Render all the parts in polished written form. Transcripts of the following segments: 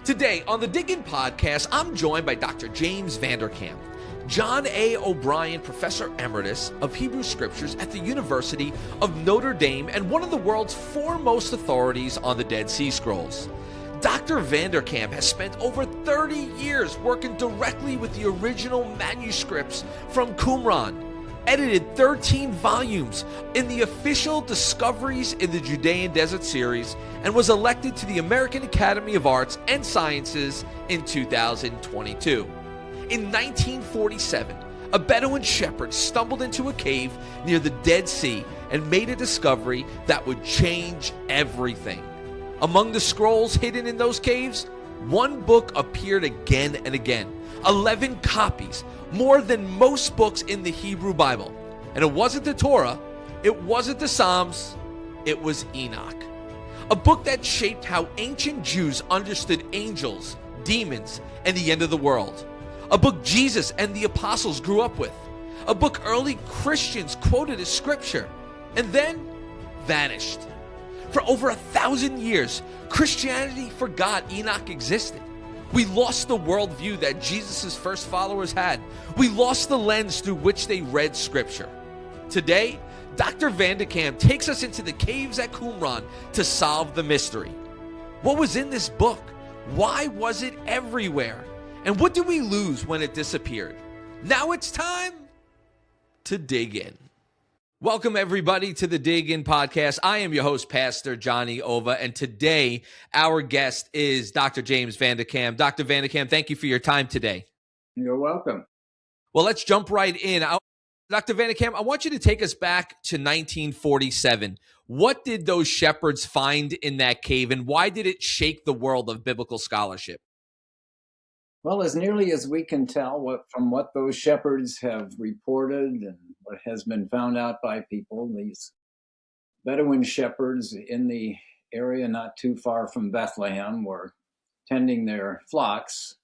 Today on the Dig In podcast, I'm joined by Dr. James VanderKam, John A. O'Brien Professor Emeritus of Hebrew Scriptures at the University of Notre Dame and one of the world's foremost authorities on the Dead Sea Scrolls. Dr. VanderKam has spent over 30 years working directly with the original manuscripts from Qumran, edited 13 volumes in the official Discoveries in the Judean Desert series, and was elected to the American Academy of Arts and Sciences in 2022. In 1947, a Bedouin shepherd stumbled into a cave near the Dead Sea and made a discovery that would change everything. Among the scrolls hidden in those caves, one book appeared again and again, 11 copies, more than most books in the Hebrew Bible. And it wasn't the Torah, it wasn't the Psalms, it was Enoch. A book that shaped how ancient Jews understood angels, demons, and the end of the world. A book Jesus and the apostles grew up with. A book early Christians quoted as scripture, and then vanished. For over 1,000 years, Christianity forgot Enoch existed. We lost the worldview that Jesus' first followers had. We lost the lens through which they read scripture. Today, Dr. VanderKam takes us into the caves at Qumran to solve the mystery. What was in this book? Why was it everywhere? And what did we lose when it disappeared? Now it's time to dig in. Welcome, everybody, to the Dig In podcast. I am your host, Pastor Johnny Ova, and today our guest is Dr. James VanderKam. Dr. VanderKam, thank you for your time today. You're welcome. Well, let's jump right in. Dr. VanderKam, I want you to take us back to 1947. What did those shepherds find in that cave, and why did it shake the world of biblical scholarship? Well, as nearly as we can tell from what those shepherds have reported and what has been found out by people, these Bedouin shepherds in the area not too far from Bethlehem were tending their flocks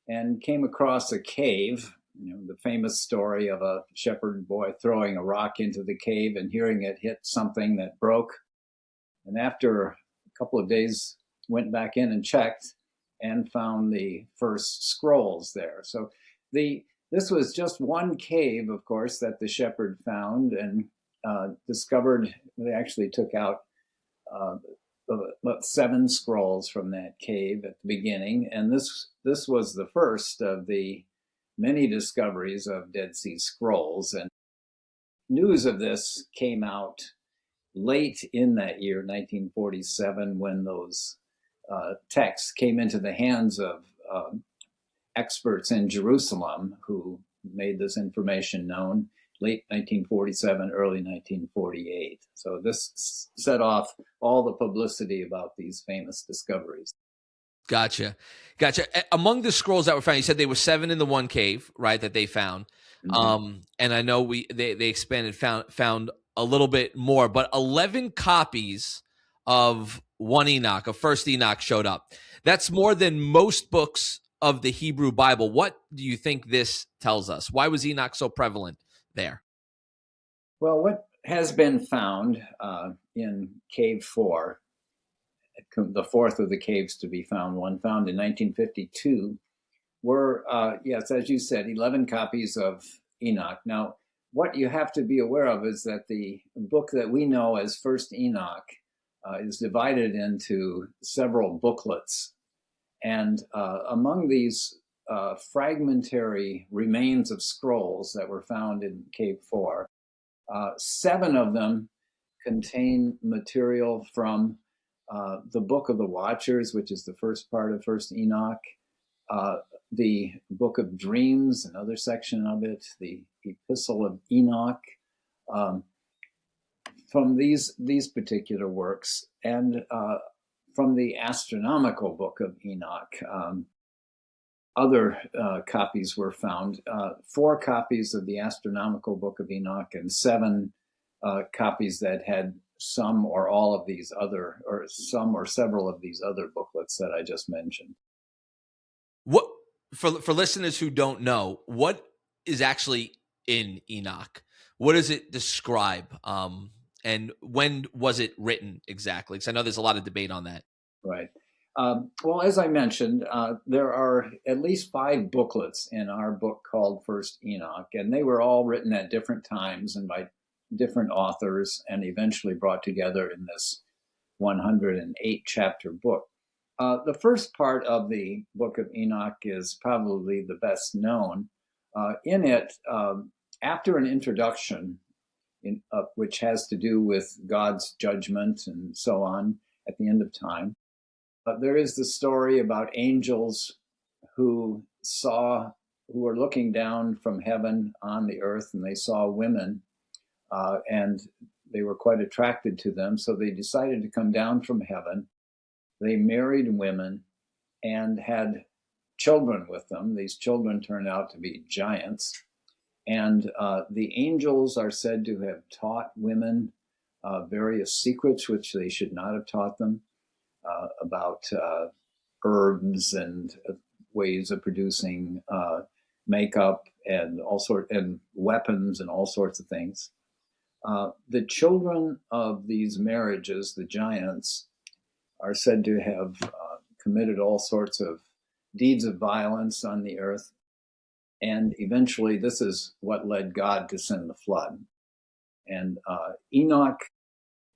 and came across a cave. You know, the famous story of a shepherd boy throwing a rock into the cave and hearing it hit something that broke. And after a couple of days, went back in and checked and found the first scrolls there. So this was just one cave, of course, that the shepherd found and discovered. They actually took out about 7 scrolls from that cave at the beginning. And this was the first of the many discoveries of Dead Sea Scrolls. And news of this came out late in that year, 1947, when those texts came into the hands of experts in Jerusalem who made this information known late 1947, early 1948. So this set off all the publicity about these famous discoveries. Gotcha. Among the scrolls that were found, you said there were 7 in the one cave, right, that they found. Mm-hmm. And I know they expanded, found a little bit more, but 11 copies of one Enoch, of first Enoch, showed up. That's more than most books of the Hebrew Bible. What do you think this tells us? Why was Enoch so prevalent there? Well, what has been found in Cave 4, the fourth of the caves to be found, one found in 1952, were, yes, as you said, 11 copies of Enoch. Now, what you have to be aware of is that the book that we know as First Enoch is divided into several booklets. And among these fragmentary remains of scrolls that were found in Cave 4, 7 of them contain material from the Book of the Watchers, which is the first part of First Enoch, the Book of Dreams, another section of it, the Epistle of Enoch, from these particular works, and from the astronomical Book of Enoch. Other copies were found, 4 copies of the astronomical Book of Enoch and 7 copies that had some or all of these other, or some or several of these other booklets that I just mentioned. What, for listeners who don't know, what is actually in Enoch? What does it describe? And when was it written exactly? Because I know there's a lot of debate on that. Right. Well, as I mentioned, there are at least 5 booklets in our book called First Enoch, and they were all written at different times and by different authors, and eventually brought together in this 108 chapter book. The first part of the book of Enoch is probably the best known. In it, after an introduction, which has to do with God's judgment and so on at the end of time, there is the story about angels who were looking down from heaven on the earth, and they saw women, and they were quite attracted to them. So they decided to come down from heaven. They married women and had children with them. These children turned out to be giants. And the angels are said to have taught women various secrets which they should not have taught them, about herbs and ways of producing makeup and and weapons and all sorts of things. The children of these marriages, the giants, are said to have committed all sorts of deeds of violence on the earth. And eventually, this is what led God to send the flood. And Enoch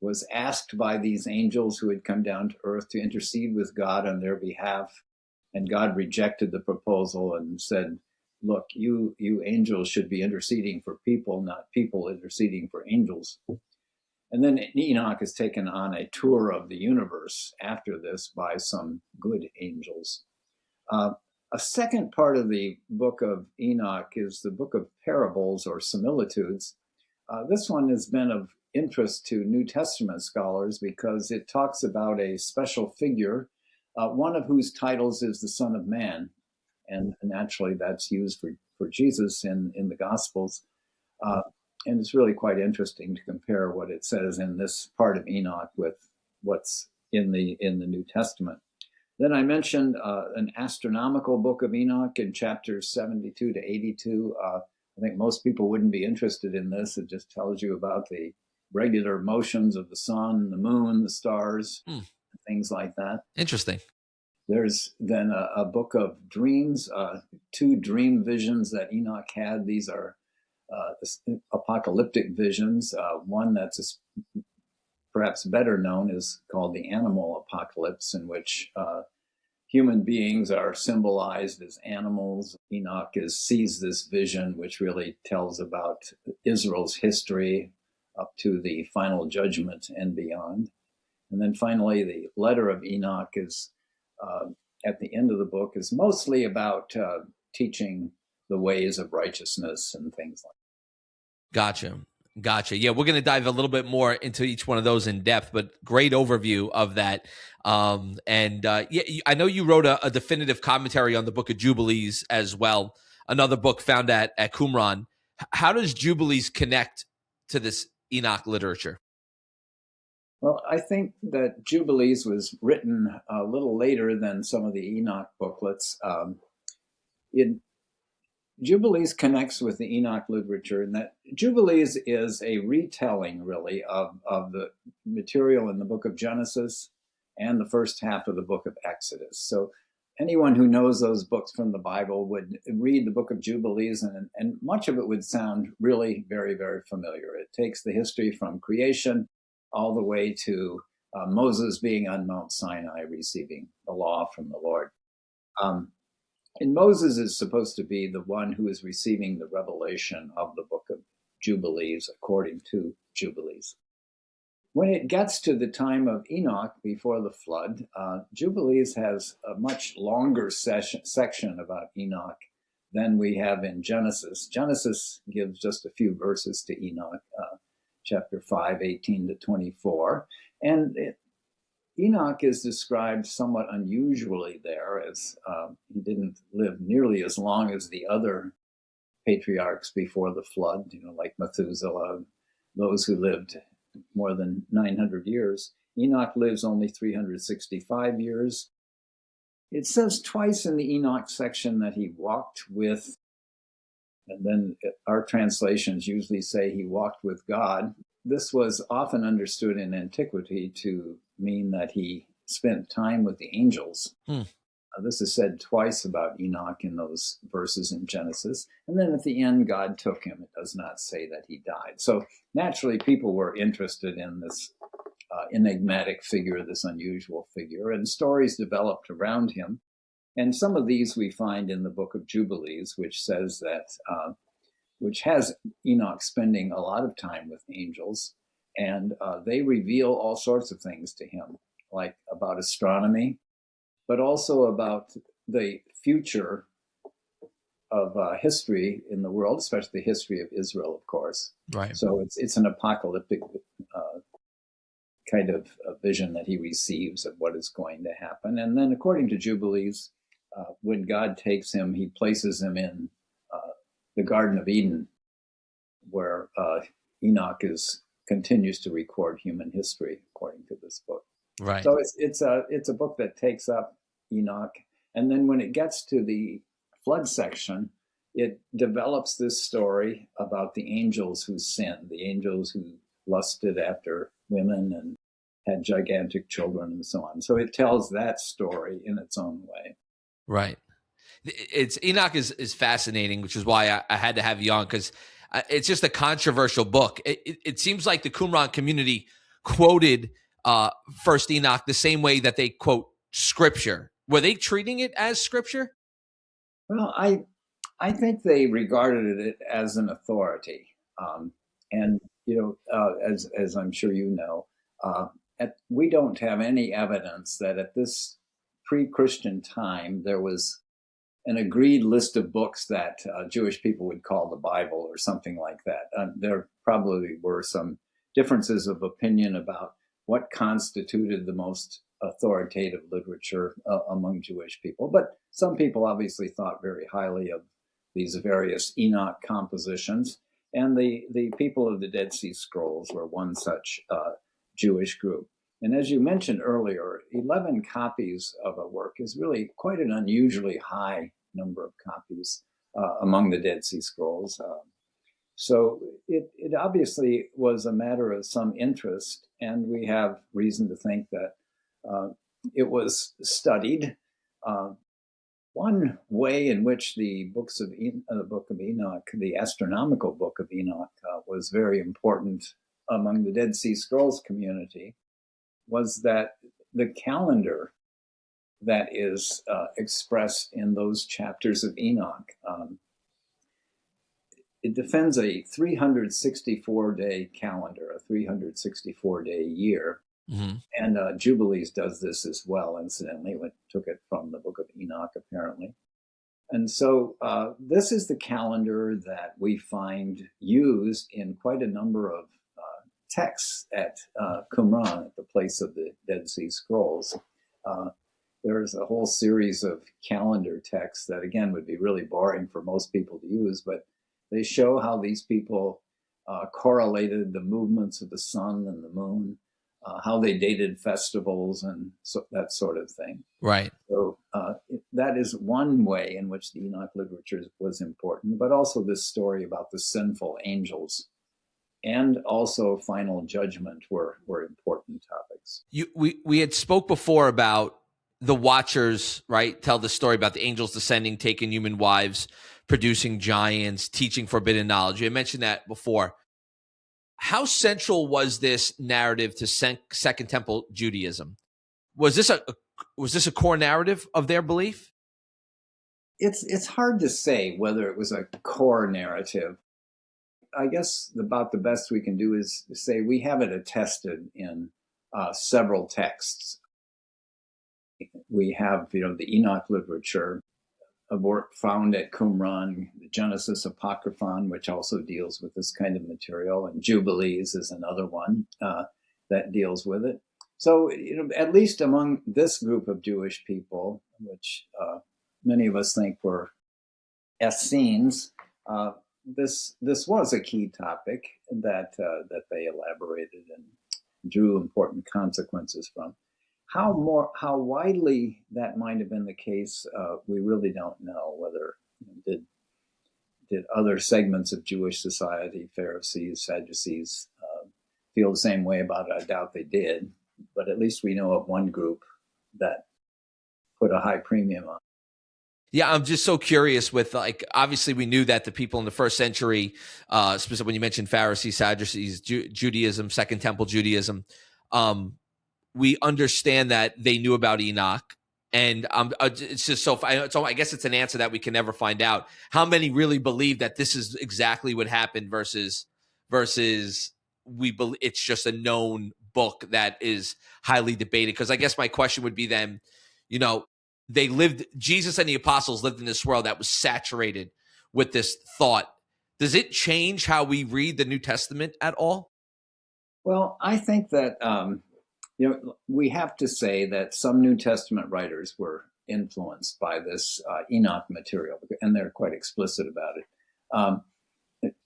was asked by these angels who had come down to earth to intercede with God on their behalf. And God rejected the proposal and said, look, you angels should be interceding for people, not people interceding for angels. And then Enoch is taken on a tour of the universe after this by some good angels. A second part of the book of Enoch is the book of parables or similitudes. This one has been of interest to New Testament scholars because it talks about a special figure, one of whose titles is the Son of Man. And naturally, that's used for Jesus in the Gospels. And it's really quite interesting to compare what it says in this part of Enoch with what's in the New Testament. Then I mentioned an astronomical book of Enoch in chapters 72 to 82. I think most people wouldn't be interested in this. It just tells you about the regular motions of the sun, the moon, the stars, things like that. Interesting. There's then a book of dreams, 2 dream visions that Enoch had. These are apocalyptic visions. One that's perhaps better known is called the animal apocalypse, in which human beings are symbolized as animals. Enoch sees this vision, which really tells about Israel's history up to the final judgment and beyond. And then finally, the letter of Enoch is at the end of the book is mostly about teaching the ways of righteousness and things like that. Gotcha. Yeah, we're going to dive a little bit more into each one of those in depth, but great overview of that. Yeah, I know you wrote a definitive commentary on the book of Jubilees as well, another book found at Qumran. How does Jubilees connect to this Enoch literature? Well, I think that Jubilees was written a little later than some of the Enoch booklets. Jubilees connects with the Enoch literature in that Jubilees is a retelling, really, of the material in the book of Genesis and the first half of the book of Exodus. So anyone who knows those books from the Bible would read the book of Jubilees, and much of it would sound really very, very familiar. It takes the history from creation all the way to Moses being on Mount Sinai, receiving the law from the Lord. And Moses is supposed to be the one who is receiving the revelation of the book of Jubilees, according to Jubilees. When it gets to the time of Enoch before the flood, Jubilees has a much longer section about Enoch than we have in Genesis. Genesis gives just a few verses to Enoch, chapter 5, 18 to 24. And Enoch is described somewhat unusually there, as he didn't live nearly as long as the other patriarchs before the flood, like Methuselah, those who lived more than 900 years. Enoch lives only 365 years. It says twice in the Enoch section that he walked with, and then our translations usually say he walked with God. This was often understood in antiquity to mean that he spent time with the angels. Hmm. This is said twice about Enoch in those verses in Genesis. And then at the end, God took him. It does not say that he died. So naturally, people were interested in this enigmatic figure, this unusual figure, and stories developed around him. And some of these we find in the book of Jubilees, which says that, which has Enoch spending a lot of time with angels, and they reveal all sorts of things to him, like about astronomy, but also about the future of history in the world, especially the history of Israel, of course. Right. So it's an apocalyptic kind of a vision that he receives of what is going to happen. And then according to Jubilees, when God takes him, he places him in the Garden of Eden, where Enoch continues to record human history, according to this book. Right. So it's a book that takes up Enoch, and then when it gets to the flood section, it develops this story about the angels who sinned, the angels who lusted after women and had gigantic children and so on. So it tells that story in its own way. Right. Enoch is fascinating, which is why I had to have you on, because it's just a controversial book. It seems like the Qumran community quoted First Enoch the same way that they quote scripture. Were they treating it as scripture? Well, I think they regarded it as an authority, and as I'm sure you know, we don't have any evidence that at this pre-Christian time there was an agreed list of books that Jewish people would call the Bible or something like that. There probably were some differences of opinion about what constituted the most authoritative literature among Jewish people. But some people obviously thought very highly of these various Enoch compositions. And the people of the Dead Sea Scrolls were one such Jewish group. And as you mentioned earlier, 11 copies of a work is really quite an unusually high number of copies among the Dead Sea Scrolls. So it obviously was a matter of some interest, and we have reason to think that it was studied. One way in which the book of Enoch, the astronomical book of Enoch, was very important among the Dead Sea Scrolls community was that the calendar that is expressed in those chapters of Enoch, it defends a 364-day calendar, a 364-day year. Mm-hmm. And Jubilees does this as well, incidentally. It took it from the book of Enoch, apparently. And so this is the calendar that we find used in quite a number of texts at Qumran, at the place of the Dead Sea Scrolls. There's a whole series of calendar texts that, again, would be really boring for most people to use, but they show how these people correlated the movements of the sun and the moon, how they dated festivals and that sort of thing. Right. So that is one way in which the Enoch literature was important, but also this story about the sinful angels and also final judgment were important topics. We had spoke before about the Watchers, right? Tell the story about the angels descending, taking human wives, producing giants, teaching forbidden knowledge. You mentioned that before. How central was this narrative to Second Temple Judaism? Was this a core narrative of their belief? It's hard to say whether it was a core narrative. I guess about the best we can do is to say we have it attested in several texts. We have, the Enoch literature, a work found at Qumran, the Genesis Apocryphon, which also deals with this kind of material, and Jubilees is another one that deals with it. So, at least among this group of Jewish people, which many of us think were Essenes, this was a key topic that they elaborated and drew important consequences from. How widely that might have been the case, we really don't know. Whether did other segments of Jewish society, Pharisees, Sadducees, feel the same way about it? I doubt they did. But at least we know of one group that put a high premium on. Yeah, I'm just so curious with, like, obviously we knew that the people in the first century, specifically when you mentioned Pharisees, Sadducees, Judaism, Second Temple Judaism, we understand that they knew about Enoch. And it's just so I guess it's an answer that we can never find out. How many really believe that this is exactly what happened versus we believe it's just a known book that is highly debated? Because I guess my question would be then, Jesus and the apostles lived in this world that was saturated with this thought. Does it change how we read the New Testament at all? Well, I think that, we have to say that some New Testament writers were influenced by this Enoch material, and they're quite explicit about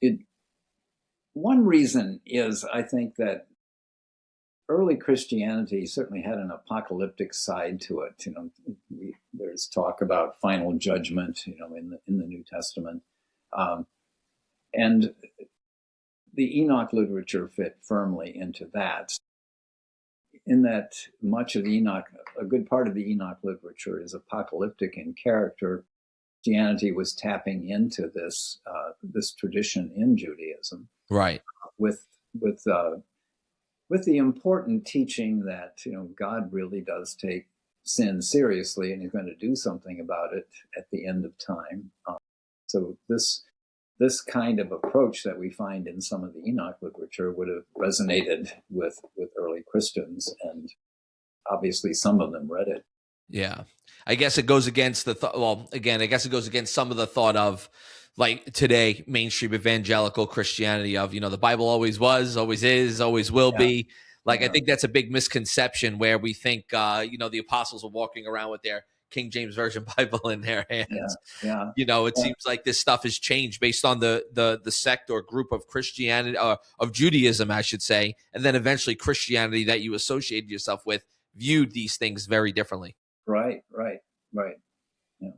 it. One reason is, I think, that early Christianity certainly had an apocalyptic side to it. There's talk about final judgment, in the New Testament, and the Enoch literature fit firmly into that. In that much of the Enoch, a good part of the Enoch literature is apocalyptic in character. Christianity was tapping into this tradition in Judaism, right? With the important teaching that God really does take sin seriously, and He's going to do something about it at the end of time. So this kind of approach that we find in some of the Enoch literature would have resonated with early Christians, and obviously some of them read it. Yeah, I guess it goes against I guess it goes against some of the thought of, like, today mainstream evangelical Christianity of, the Bible always was, always is, always will be. Like, I think that's a big misconception where we think, the apostles were walking around with their King James Version Bible in their hands. It seems like this stuff has changed based on the sect or group of Christianity, of Judaism, I should say, and then eventually Christianity that you associated yourself with viewed these things very differently. Right. Yeah.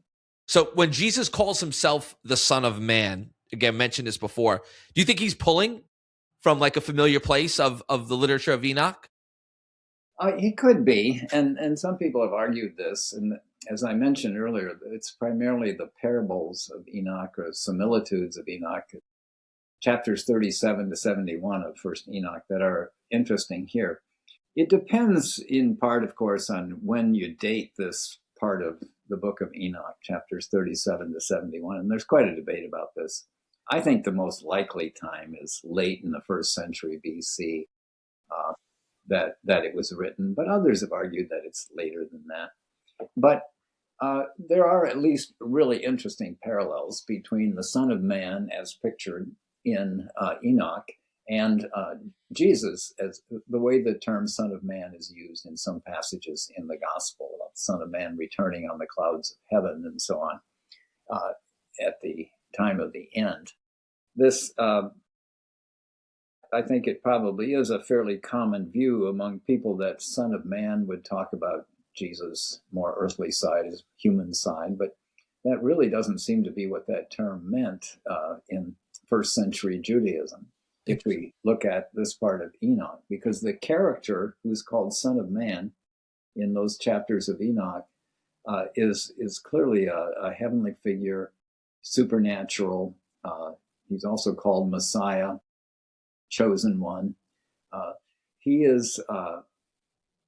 So when Jesus calls himself the Son of Man, again, mentioned this before, do you think he's pulling from like a familiar place of the literature of Enoch? He could be, and some people have argued this, and as I mentioned earlier, it's primarily the parables of Enoch, or similitudes of Enoch, chapters 37 to 71 of First Enoch, that are interesting here. It depends in part, of course, on when you date this part of the book of Enoch, chapters 37 to 71, and there's quite a debate about this. I think the most likely time is late in the first century BC, that it was written, but others have argued that it's later than that. But there are at least really interesting parallels between the Son of Man as pictured in Enoch and Jesus, as the way the term Son of Man is used in some passages in the Gospel, about the Son of Man returning on the clouds of heaven and so on at the time of the end. This, I think it probably is a fairly common view among people that Son of Man would talk about Jesus' more earthly side, his human side, but that really doesn't seem to be what that term meant in first century Judaism, if we look at this part of Enoch, because the character who's called Son of Man in those chapters of Enoch is clearly a heavenly figure, supernatural. He's also called Messiah, chosen one. He is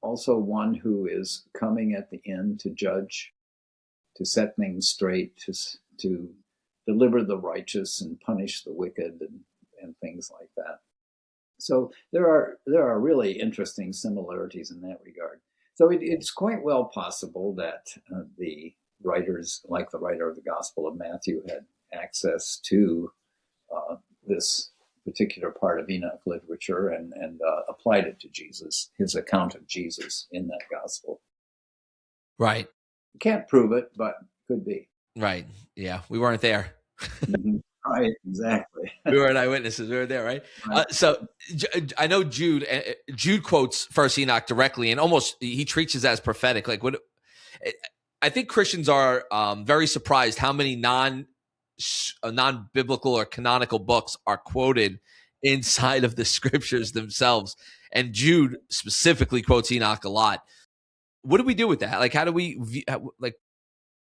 also one who is coming at the end to judge, to set things straight, to deliver the righteous and punish the wicked and things like that. So there are really interesting similarities in that regard. So it's quite well possible that the writers, like the writer of the Gospel of Matthew, had access to this particular part of Enoch literature and applied it to Jesus, his account of Jesus in that gospel. Right. Can't prove it, but could be. Right. Yeah. We weren't there. Mm-hmm. Right. Exactly. We weren't eyewitnesses. We were there, right? So I know Jude quotes First Enoch directly, and almost he treats it as prophetic. Like, what I think Christians are very surprised how many non-biblical or canonical books are quoted inside of the scriptures themselves. And Jude specifically quotes Enoch a lot. what do we do with that? Like, how do we like,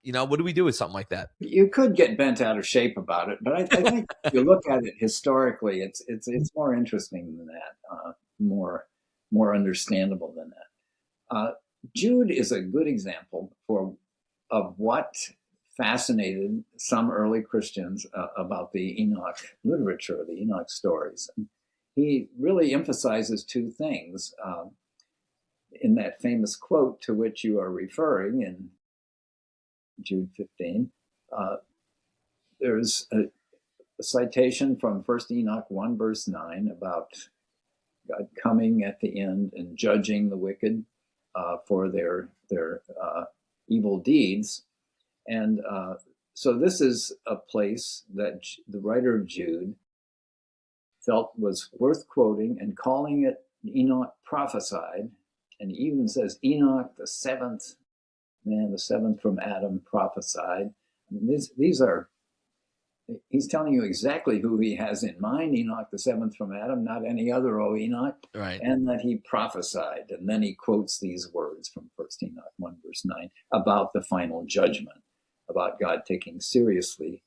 what do we do with something like that? You could get bent out of shape about it, but I think if you look at it historically, it's more interesting than that, more understandable than that. Jude is a good example of what fascinated some early Christians about the Enoch literature, the Enoch stories. And he really emphasizes two things in that famous quote to which you are referring in Jude 15. There's a citation from 1 Enoch 1, verse 9, about God coming at the end and judging the wicked for their evil deeds. And so this is a place that the writer of Jude felt was worth quoting and calling it Enoch prophesied. And he even says Enoch, the seventh from Adam, prophesied. I mean, he's telling you exactly who he has in mind, Enoch, the seventh from Adam, not any other, Enoch, right? And that he prophesied. And then he quotes these words from 1 Enoch 1, verse 9, about the final judgment, about God taking seriously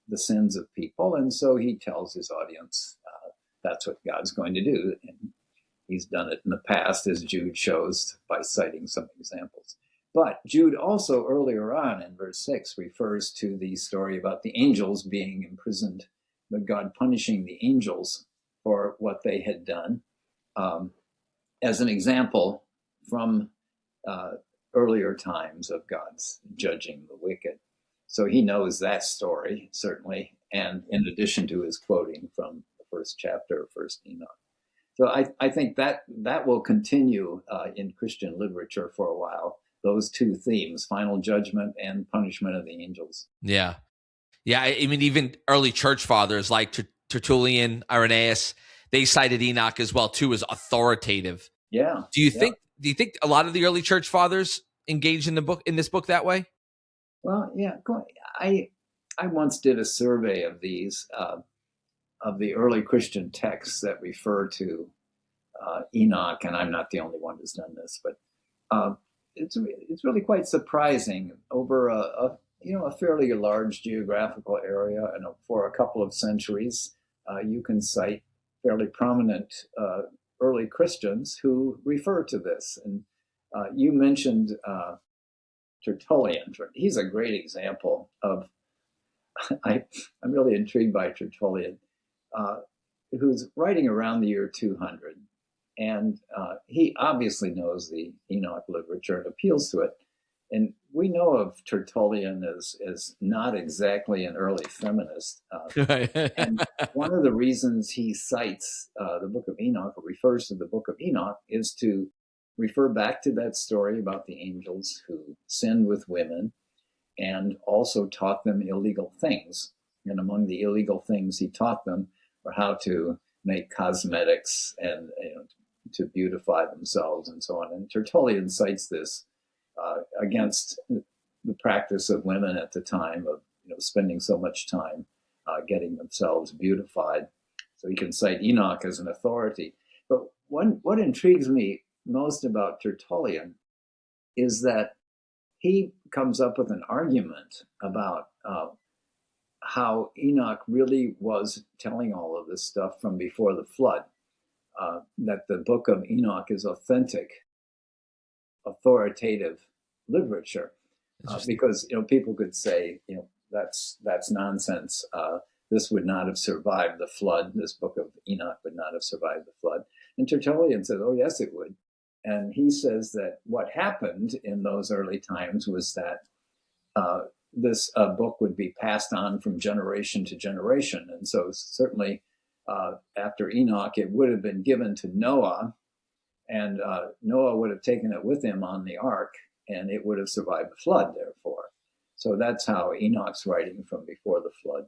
the sins of people. And so he tells his audience that's what God's going to do. And he's done it in the past, as Jude shows by citing some examples. But Jude also earlier on in verse 6 refers to the story about the angels being imprisoned, but God punishing the angels for what they had done, as an example from earlier times of God's judging the wicked. So he knows that story, certainly, and in addition to his quoting from the first chapter of 1 Enoch. So I think that will continue in Christian literature for a while. Those two themes, final judgment and punishment of the angels. Yeah. I mean, even early church fathers like Tertullian, Irenaeus, they cited Enoch as well too as authoritative. Yeah. Do you think a lot of the early church fathers engaged in this book that way? Well, yeah. I once did a survey of these of the early Christian texts that refer to Enoch, and I'm not the only one who's done this, but it's really quite surprising over a fairly large geographical area, and for a couple of centuries, you can cite fairly prominent early Christians who refer to this. And you mentioned Tertullian. He's a great example of. I'm really intrigued by Tertullian, who's writing around the year 200. And he obviously knows the Enoch literature and appeals to it. And we know of Tertullian as not exactly an early feminist. And one of the reasons he cites the book of Enoch, or refers to the book of Enoch, is to refer back to that story about the angels who sinned with women and also taught them illegal things. And among the illegal things he taught them were how to make cosmetics and to beautify themselves and so on. And Tertullian cites this against the practice of women at the time of spending so much time getting themselves beautified. So he can cite Enoch as an authority. But what intrigues me most about Tertullian is that he comes up with an argument about how Enoch really was telling all of this stuff from before the flood. That the book of Enoch is authentic, authoritative literature, because people could say that's nonsense. This would not have survived the flood. This book of Enoch would not have survived the flood. And Tertullian says, "Oh yes, it would." And he says that what happened in those early times was that this book would be passed on from generation to generation, and so certainly. After Enoch, it would have been given to Noah, and Noah would have taken it with him on the ark, and it would have survived the flood, therefore. So that's how Enoch's writing from before the flood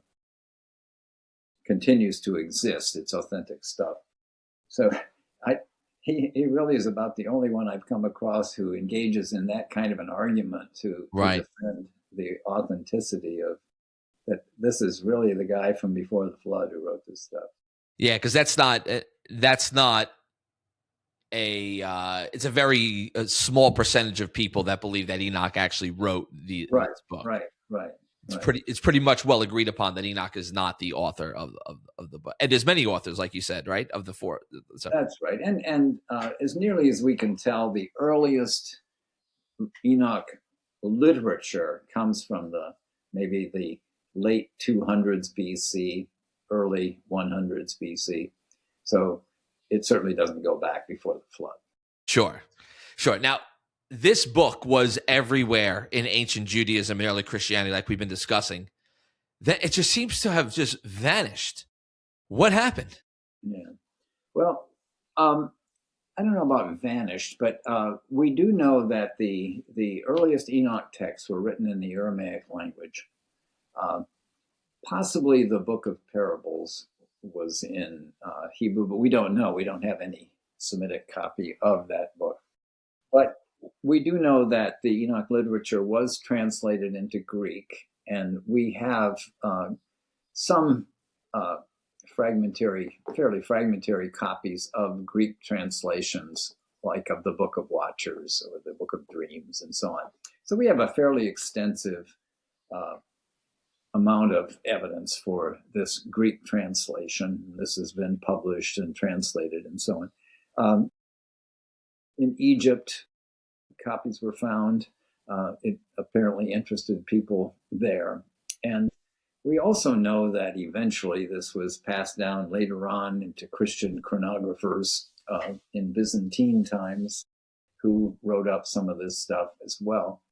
continues to exist. It's authentic stuff. So he really is about the only one I've come across who engages in that kind of an argument to defend the authenticity of that. This is really the guy from before the flood who wrote this stuff. Yeah, because that's not it's a very small percentage of people that believe that Enoch actually wrote this book. Right. It's pretty much well agreed upon that Enoch is not the author of the book. And there's many authors, like you said, right? Of the four. So. That's right. And as nearly as we can tell, the earliest Enoch literature comes from maybe the late 200s BC, early 100s BC. So it certainly doesn't go back before the flood. Sure. Now, this book was everywhere in ancient Judaism and early Christianity, like we've been discussing. That it just seems to have just vanished. What happened? Yeah. Well, I don't know about vanished, but we do know that the earliest Enoch texts were written in the Aramaic language. Possibly the Book of Parables was in Hebrew, but we don't know. We don't have any Semitic copy of that book. But we do know that the Enoch literature was translated into Greek, and we have some fairly fragmentary copies of Greek translations, like of the Book of Watchers or the Book of Dreams and so on. So we have a fairly extensive amount of evidence for this Greek translation. This has been published and translated and so on. In Egypt, copies were found. It apparently interested people there. And we also know that eventually this was passed down later on into Christian chronographers in Byzantine times, who wrote up some of this stuff as well.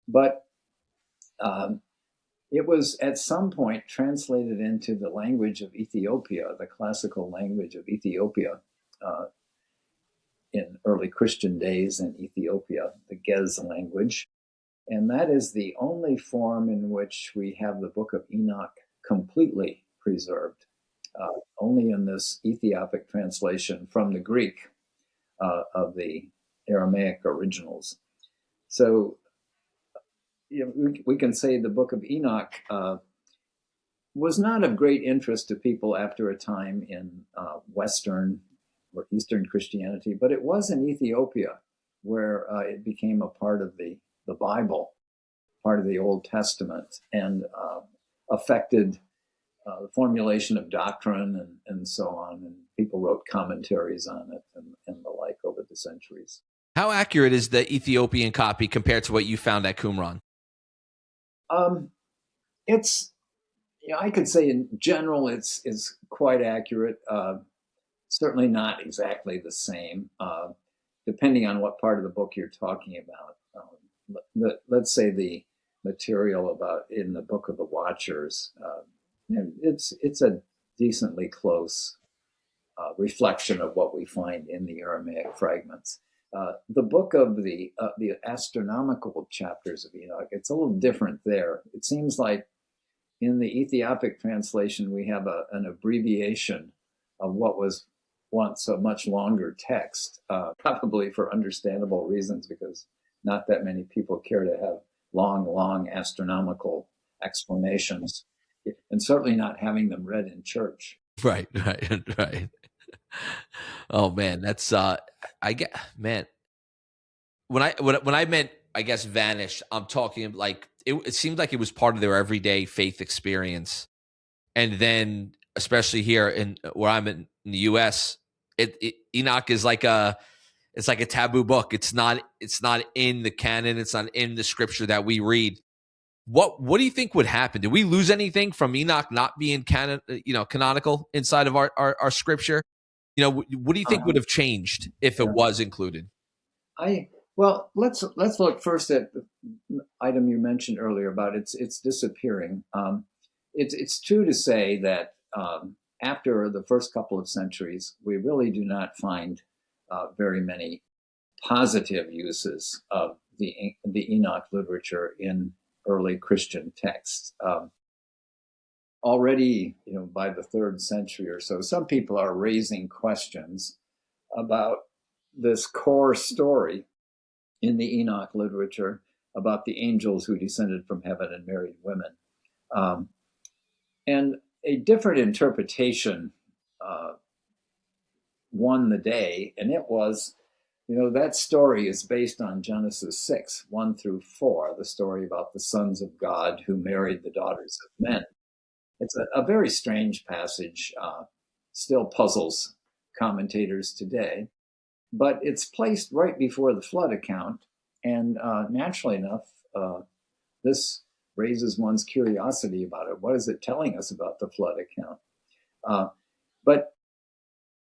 But it was at some point translated into the language of Ethiopia, the classical language of Ethiopia, in early Christian days in Ethiopia, the Gez language. And that is the only form in which we have the Book of Enoch completely preserved, only in this Ethiopic translation from the Greek of the Aramaic originals. So we can say the Book of Enoch was not of great interest to people after a time in Western or Eastern Christianity, but it was in Ethiopia where it became a part of the Bible, part of the Old Testament, and affected the formulation of doctrine and so on. And people wrote commentaries on it and the like over the centuries. How accurate is the Ethiopian copy compared to what you found at Qumran? It's, I could say in general, it's quite accurate. Certainly not exactly the same, depending on what part of the book you're talking about. Let's say the material about in the Book of the Watchers, it's a decently close reflection of what we find in the Aramaic fragments. The book of the astronomical chapters of Enoch, it's a little different there. It seems like in the Ethiopic translation, we have an abbreviation of what was once a much longer text, probably for understandable reasons, because not that many people care to have long astronomical explanations, and certainly not having them read in church. Right. Oh man, that's I get, man. When I meant, I guess, vanished, I'm talking like it seemed like it was part of their everyday faith experience, and then especially here in where I'm in the U.S., Enoch is like it's like a taboo book. It's not in the canon. It's not in the scripture that we read. What do you think would happen? Did we lose anything from Enoch not being canonical inside of our scripture? What do you think would have changed if it was included? Well, let's look first at the item you mentioned earlier about its disappearing. It's true to say that after the first couple of centuries, we really do not find very many positive uses of the Enoch literature in early Christian texts. Already, by the 3rd century or so, some people are raising questions about this core story in the Enoch literature about the angels who descended from heaven and married women. And a different interpretation won the day, and it was That story is based on Genesis 6, 1 through 4, the story about the sons of God who married the daughters of men. It's a very strange passage, still puzzles commentators today, but it's placed right before the flood account. And naturally enough, this raises one's curiosity about it. What is it telling us about the flood account? But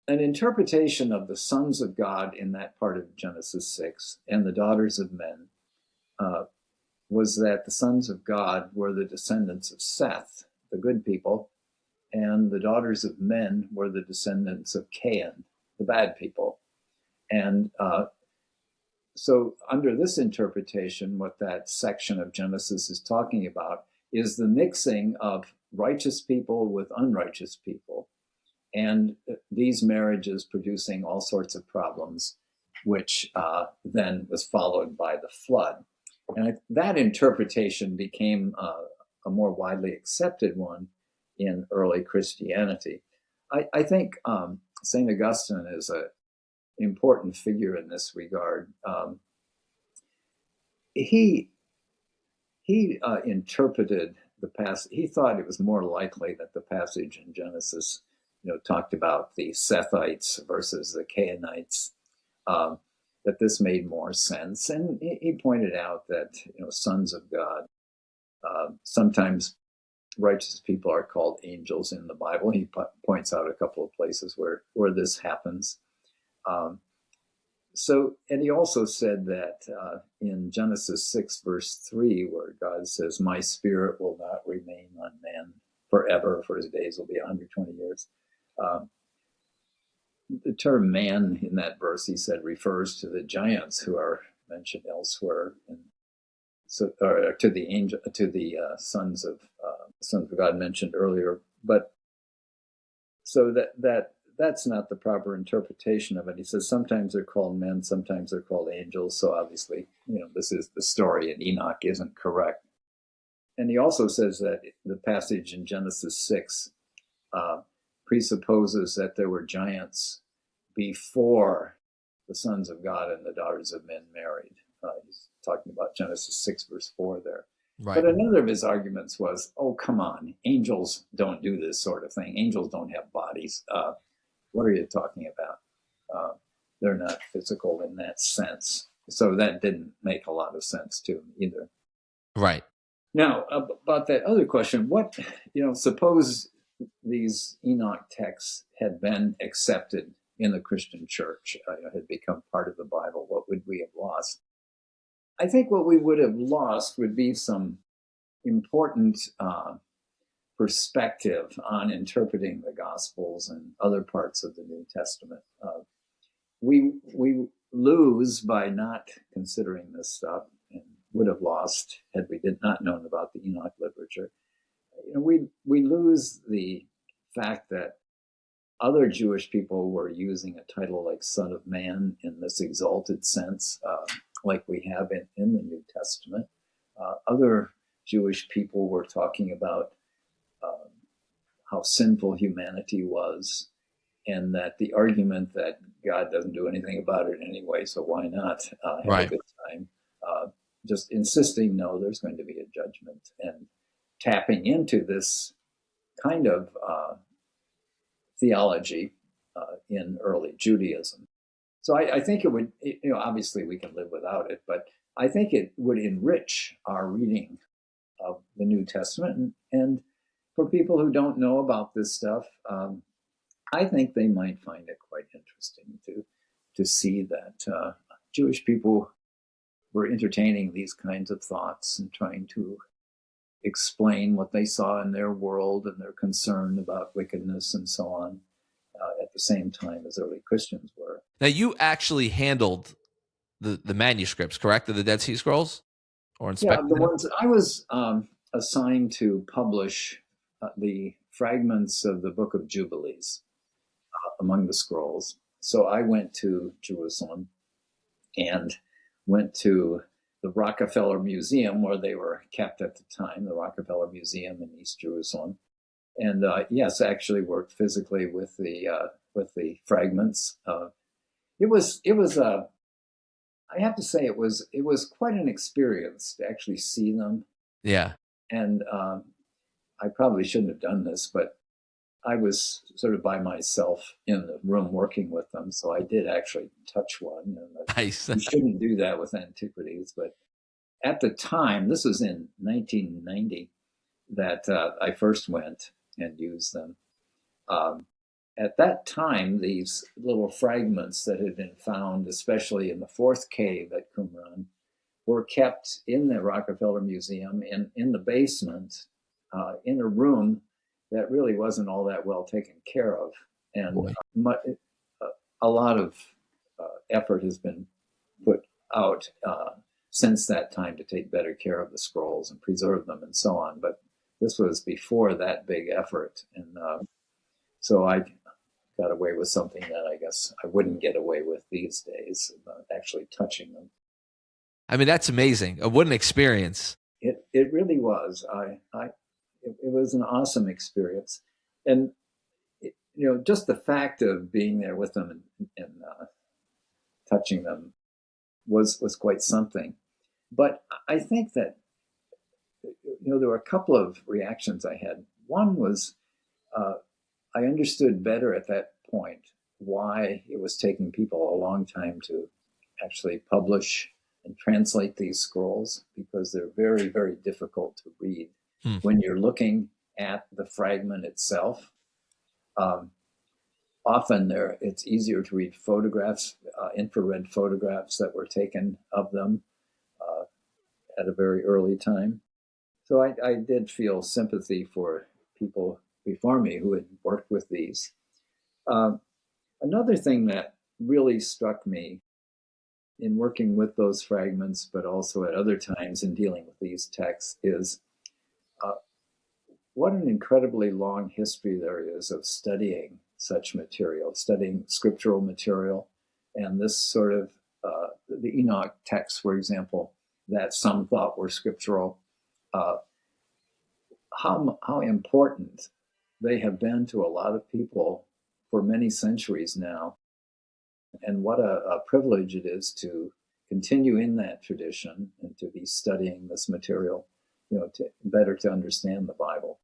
an interpretation of the sons of God in that part of Genesis 6 and the daughters of men was that the sons of God were the descendants of Seth, the good people, and the daughters of men were the descendants of Cain, the bad people. And so under this interpretation, what that section of Genesis is talking about is the mixing of righteous people with unrighteous people, and these marriages producing all sorts of problems, which then was followed by the flood. And that interpretation became a more widely accepted one in early Christianity. I think St. Augustine is an important figure in this regard. He interpreted the passage. He thought it was more likely that the passage in Genesis, talked about the Sethites versus the Cainites, that this made more sense. And he pointed out that, sons of God, sometimes righteous people are called angels in the Bible. He points out a couple of places where this happens. And he also said that in Genesis 6, verse 3, where God says, "My spirit will not remain on man forever, for his days will be 120 years." The term man in that verse, he said, refers to the giants who are mentioned elsewhere, or to the sons of God mentioned earlier. But so that's not the proper interpretation of it. He says sometimes they're called men, sometimes they're called angels. So obviously, this is the story, and Enoch isn't correct. And he also says that the passage in Genesis 6 presupposes that there were giants before the sons of God and the daughters of men married. He's talking about Genesis 6, verse 4 there. Right. But another of his arguments was, oh, come on, angels don't do this sort of thing. Angels don't have bodies. What are you talking about? They're not physical in that sense. So that didn't make a lot of sense to him either. Right. Now, about that other question, suppose these Enoch texts had been accepted in the Christian church, had become part of the Bible, what would we have lost? I think what we would have lost would be some important perspective on interpreting the Gospels and other parts of the New Testament. We lose by not considering this stuff, and would have lost had we not known about the Enoch literature. We lose the fact that other Jewish people were using a title like Son of Man in this exalted sense, like we have in the New Testament. Other Jewish people were talking about how sinful humanity was, and that the argument that God doesn't do anything about it anyway, so why not have a good time? Just insisting, no, there's going to be a judgment, and tapping into this kind of theology in early Judaism. So I think it would, obviously we can live without it, but I think it would enrich our reading of the New Testament. And for people who don't know about this stuff, I think they might find it quite interesting to see that Jewish people were entertaining these kinds of thoughts and trying to explain what they saw in their world and their concern about wickedness and so on, at the same time as early Christians were. Now, you actually handled the manuscripts, correct, of the Dead Sea Scrolls? Or inspected the ones I was assigned to publish the fragments of the Book of Jubilees among the scrolls. So I went to Jerusalem and went to the Rockefeller Museum, where they were kept at the time, the Rockefeller Museum in East Jerusalem. And yes, actually worked physically with the fragments. It was I have to say it was quite an experience to actually see them. Yeah. And I probably shouldn't have done this, but I was sort of by myself in the room working with them, so I did actually touch one. And Nice. you shouldn't do that with antiquities, but at the time, this was in 1990, that I first went and used them. At that time, these little fragments that had been found, especially in the fourth cave at Qumran, were kept in the Rockefeller Museum in the basement, in a room that really wasn't all that well taken care of. And a lot of effort has been put out since that time to take better care of the scrolls and preserve them and so on. But this was before that big effort. And so I got away with something that I guess I wouldn't get away with these days, actually touching them. I mean, that's amazing. What an experience. It really was. It was an awesome experience. And, just the fact of being there with them and touching them was quite something. But I think that, there were a couple of reactions I had. One was I understood better at that point why it was taking people a long time to actually publish and translate these scrolls, because they're very, very difficult to read. When you're looking at the fragment itself, often it's easier to read photographs, infrared photographs that were taken of them at a very early time. So I did feel sympathy for people before me who had worked with these. Another thing that really struck me in working with those fragments, but also at other times in dealing with these texts, is what an incredibly long history there is of studying such material, studying scriptural material, and this sort of, the Enoch texts, for example, that some thought were scriptural, how important they have been to a lot of people for many centuries now, and what a privilege it is to continue in that tradition and to be studying this material, to understand the Bible.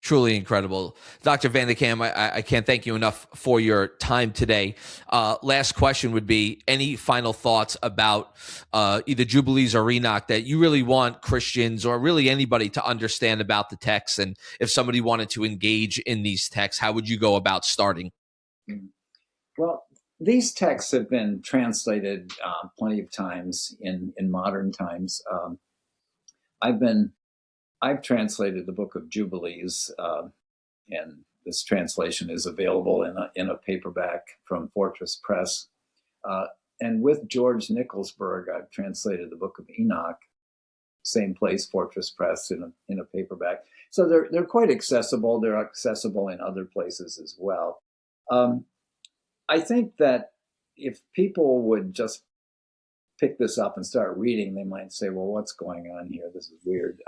Truly incredible. Dr. VanderKam, I can't thank you enough for your time today. Last question would be, any final thoughts about either Jubilees or Enoch that you really want Christians or really anybody to understand about the text? And if somebody wanted to engage in these texts, how would you go about starting? Well, these texts have been translated plenty of times in modern times. I've translated the book of Jubilees, and this translation is available in a paperback from Fortress Press. And with George Nicholsburg, I've translated the book of Enoch, same place, Fortress Press, in a paperback. So they're quite accessible. They're accessible in other places as well. I think that if people would just pick this up and start reading, they might say, well, what's going on here? This is weird.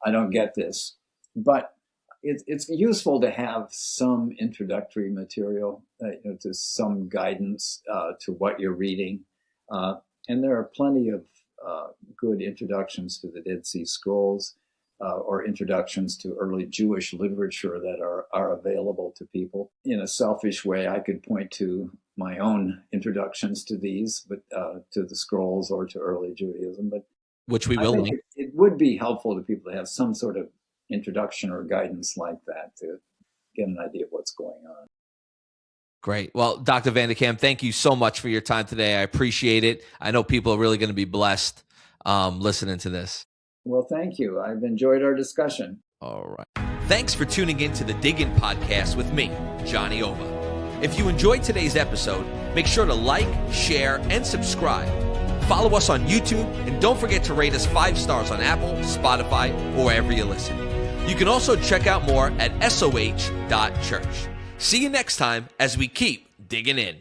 I don't get this. But it's useful to have some introductory material, to some guidance to what you're reading. And there are plenty of good introductions to the Dead Sea Scrolls or introductions to early Jewish literature that are available to people. In a selfish way, I could point to my own introductions to these, but to the scrolls or to early Judaism. But which we will link. It would be helpful to people to have some sort of introduction or guidance like that to get an idea of what's going on. Great. Well, Dr. VanderKam, thank you so much for your time today. I appreciate it. I know people are really going to be blessed listening to this. Well, thank you. I've enjoyed our discussion. All right. Thanks for tuning in to the Dig In Podcast with me, Johnny Ova. If you enjoyed today's episode, make sure to like, share, and subscribe. Follow us on YouTube, and don't forget to rate us 5 stars on Apple, Spotify, or wherever you listen. You can also check out more at soh.church. See you next time as we keep digging in.